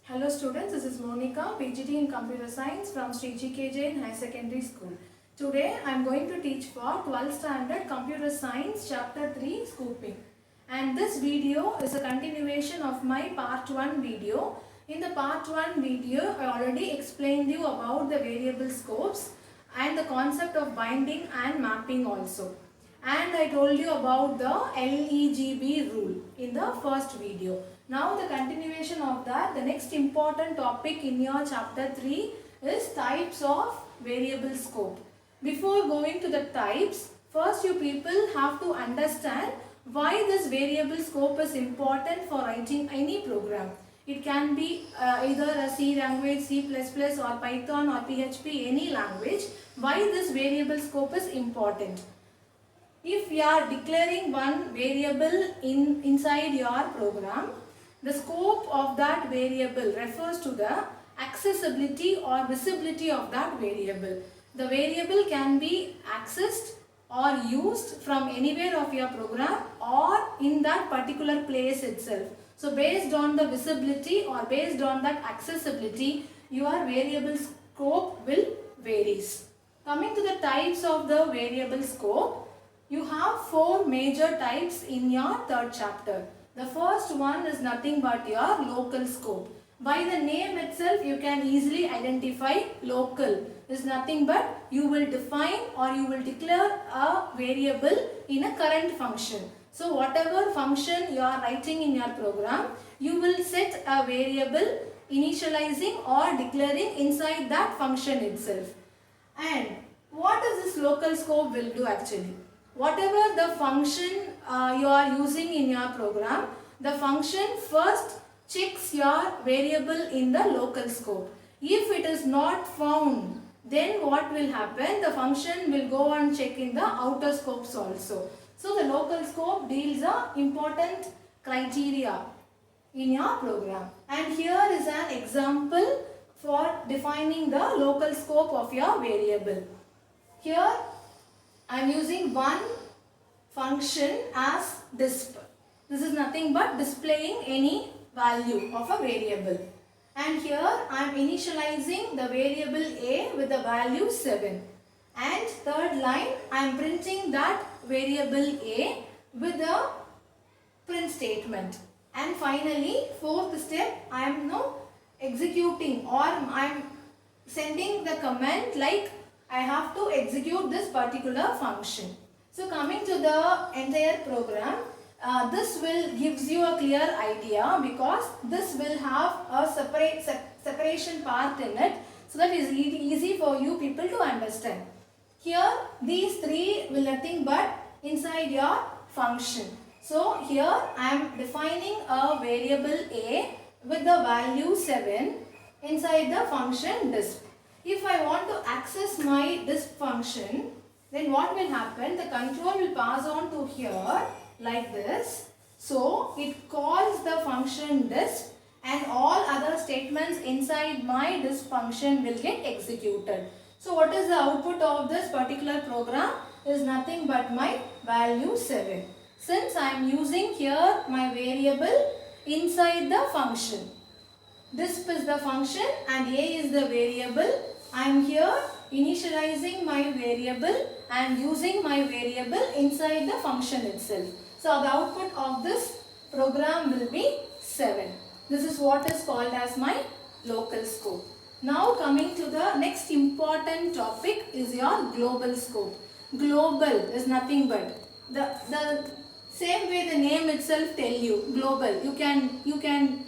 Hello students, this is Monica, PGT in Computer Science from Sri GK Jain High Secondary School. Today I am going to teach for 12th Standard Computer Science Chapter 3 Scooping. And this video is a continuation of my part 1 video. In the part 1 video, I already explained you about the variable scopes and the concept of binding and mapping also. And I told you about the LEGB rule in the first video. Now the continuation of that, the next important topic in your chapter 3 is types of variable scope. Before going to the types, first you people have to understand why this variable scope is important for writing any program. It can be either a C language, C++ or Python or PHP, any language. Why this variable scope is important? If you are declaring one variable inside your program, the scope of that variable refers to the accessibility or visibility of that variable. The variable can be accessed or used from anywhere of your program or in that particular place itself. So based on the visibility or based on that accessibility, your variable scope will varies. Coming to the types of the variable scope, you have 4 major types in your third chapter. The first one is nothing but your local scope. By the name itself, you can easily identify local is nothing but you will define or you will declare a variable in a current function. So whatever function you are writing in your program, you will set a variable initializing or declaring inside that function itself. And what does this local scope will do actually? Whatever the function you are using in your program, the function first checks your variable in the local scope. If it is not found, then what will happen? The function will go and check in the outer scopes also. So the local scope deals a important criteria in your program. And here is an example for defining the local scope of your variable. Here I am using one function as disp. This is nothing but displaying any value of a variable. And here I am initializing the variable A with the value 7. And third line I am printing that variable A with the print statement. And finally fourth step, I am now executing or I am sending the command like I have to execute this particular function. So coming to the entire program, this will gives you a clear idea because this will have a separation part in it, so that is easy for you people to understand. Here these three will nothing but inside your function. So here I am defining a variable A with the value 7 inside the function disp. If I want to access my disp function, then what will happen? The control will pass on to here like this. So it calls the function disp and all other statements inside my disp function will get executed. So what is the output of this particular program? Is nothing but my value 7. Since I am using here my variable inside the function. Disp is the function and A is the variable. I am here initializing my variable and using my variable inside the function itself. So the output of this program will be 7. This is what is called as my local scope. Now coming to the next important topic is your global scope. Global is nothing but the same way the name itself tell you, global. You can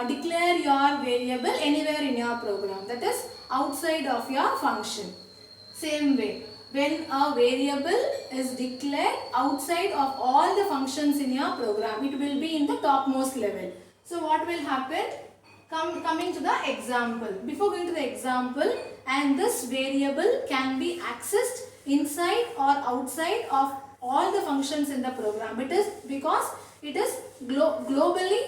declare your variable anywhere in your program, that is outside of your function. Same way, when a variable is declared outside of all the functions in your program, it will be in the topmost level. So what will happen? Coming to the example. Before going to the example, and this variable can be accessed inside or outside of all the functions in the program. It is because it is globally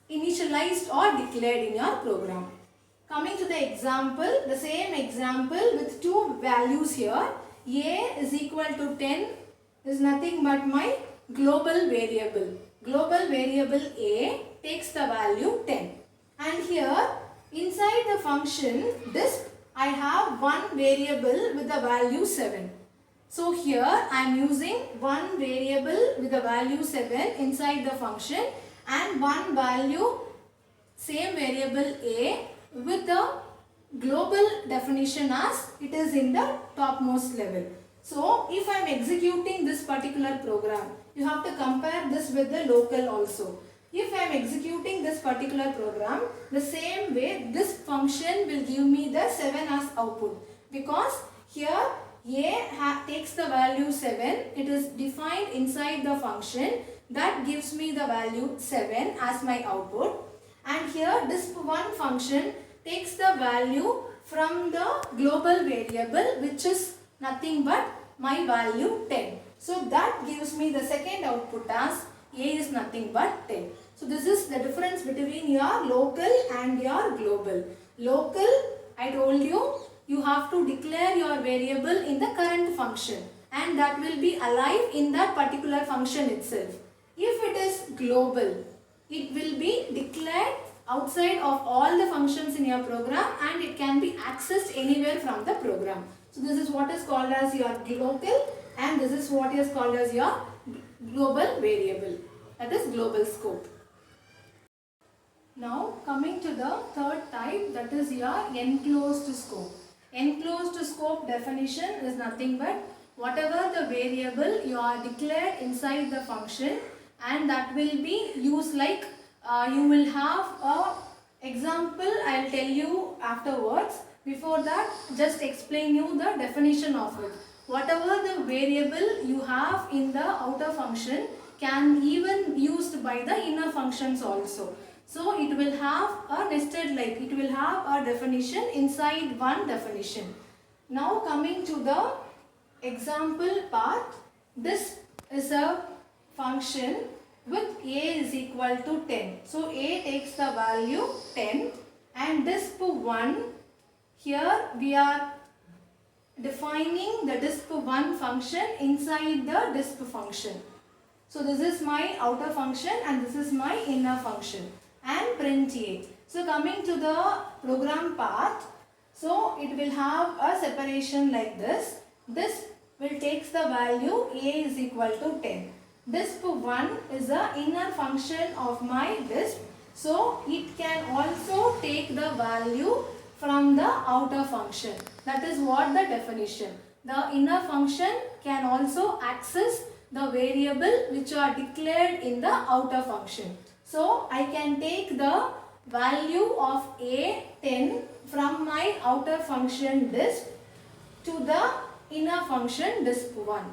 initialized or declared in your program. Coming to the example, the same example with two values here. A is equal to 10 is nothing but my global variable. Global variable A takes the value 10. And here inside the function disp I have one variable with the value 7. So here I am using one variable with the value 7 inside the function and one value same variable a with the global definition as it is in the topmost level. So if I am executing this particular program, you have to compare this with the local also. If I am executing this particular program, the same way this function will give me the 7 as output, because here a takes the value 7, it is defined inside the function that gives me the value 7 as my output, and here disp1 function takes the value from the global variable which is nothing but my value 10. So that gives me the second output as a is nothing but 10. So this is the difference between your local and your global. Local, I told you, you have to declare your variable in the current function and that will be alive in that particular function itself. If it is global, it will be declared outside of all the functions in your program and it can be accessed anywhere from the program. So this is what is called as your local and this is what is called as your global variable, that is global scope. Now coming to the third type, that is your enclosed scope. Enclosed scope definition is nothing but whatever the variable you are declared inside the function and that will be used like you will have a example I will tell you afterwards. Before that, just explain you the definition of it. Whatever the variable you have in the outer function can even used by the inner functions also. So it will have a nested like, it will have a definition inside one definition. Now coming to the example part, this is a function with a is equal to 10. So a takes the value 10 and disp1, here we are defining the disp1 function inside the disp function. So this is my outer function and this is my inner function and print a. So coming to the program part, so it will have a separation like this. This will takes the value a is equal to 10. Disp1 is the inner function of my disp. So it can also take the value from the outer function. That is what the definition. The inner function can also access the variable which are declared in the outer function. So I can take the value of a 10 from my outer function disp to the inner function disp1.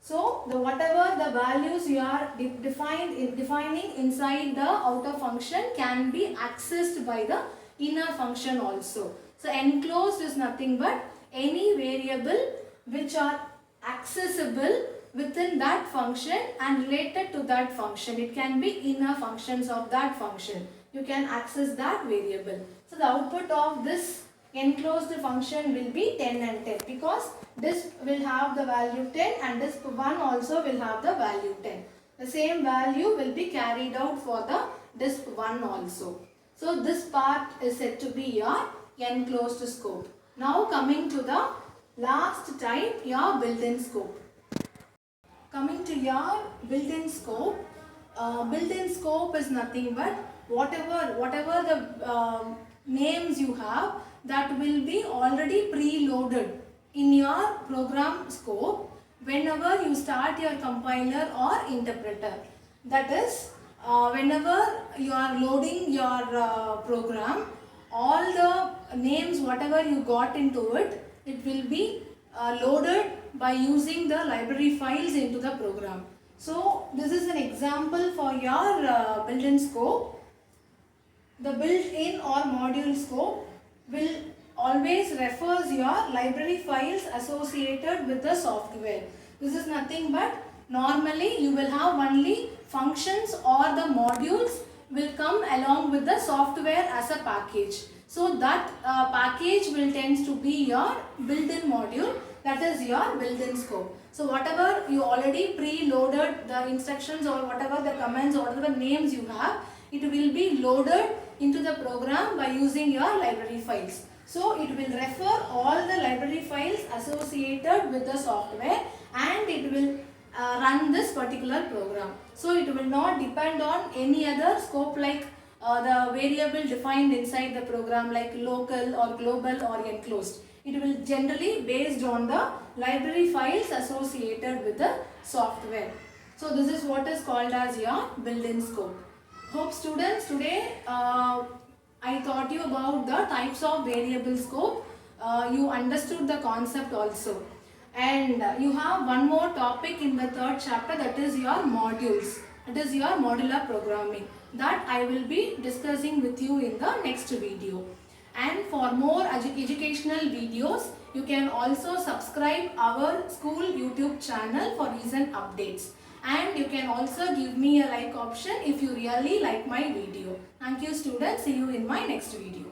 So whatever the values you are defining inside the outer function can be accessed by the inner function also. So enclosed is nothing but any variable which are accessible within that function and related to that function. It can be inner functions of that function. You can access that variable. So the output of this enclosed function will be 10 and 10 because this will have the value 10 and this one also will have the value 10. The same value will be carried out for the disp 1 also. So this part is said to be your enclosed scope. Now coming to the last type, your built-in scope. Coming to your built-in scope is nothing but whatever the names you have, that will be already preloaded in your program scope whenever you start your compiler or interpreter. That is, whenever you are loading your program, all the names whatever you got into it, it will be loaded by using the library files into the program. So this is an example for your built-in scope. The built-in or module scope will always refers your library files associated with the software. This is nothing but normally you will have only functions or the modules will come along with the software as a package. So that package will tend to be your built-in module, that is your built-in scope. So whatever you already preloaded the instructions or whatever the commands or whatever names you have, it will be loaded into the program by using your library files. So it will refer all the library files associated with the software and it will run this particular program. So it will not depend on any other scope like the variable defined inside the program like local or global or enclosed. It will generally based on the library files associated with the software. So this is what is called as your built-in scope. Hope students, today I taught you about the types of variable scope. You understood the concept also. And you have one more topic in the third chapter, that is your modules. That is your modular programming. That I will be discussing with you in the next video. And for more educational videos, you can also subscribe our school YouTube channel for recent updates. And you can also give me a like option if you really like my video. Thank you students. See you in my next video.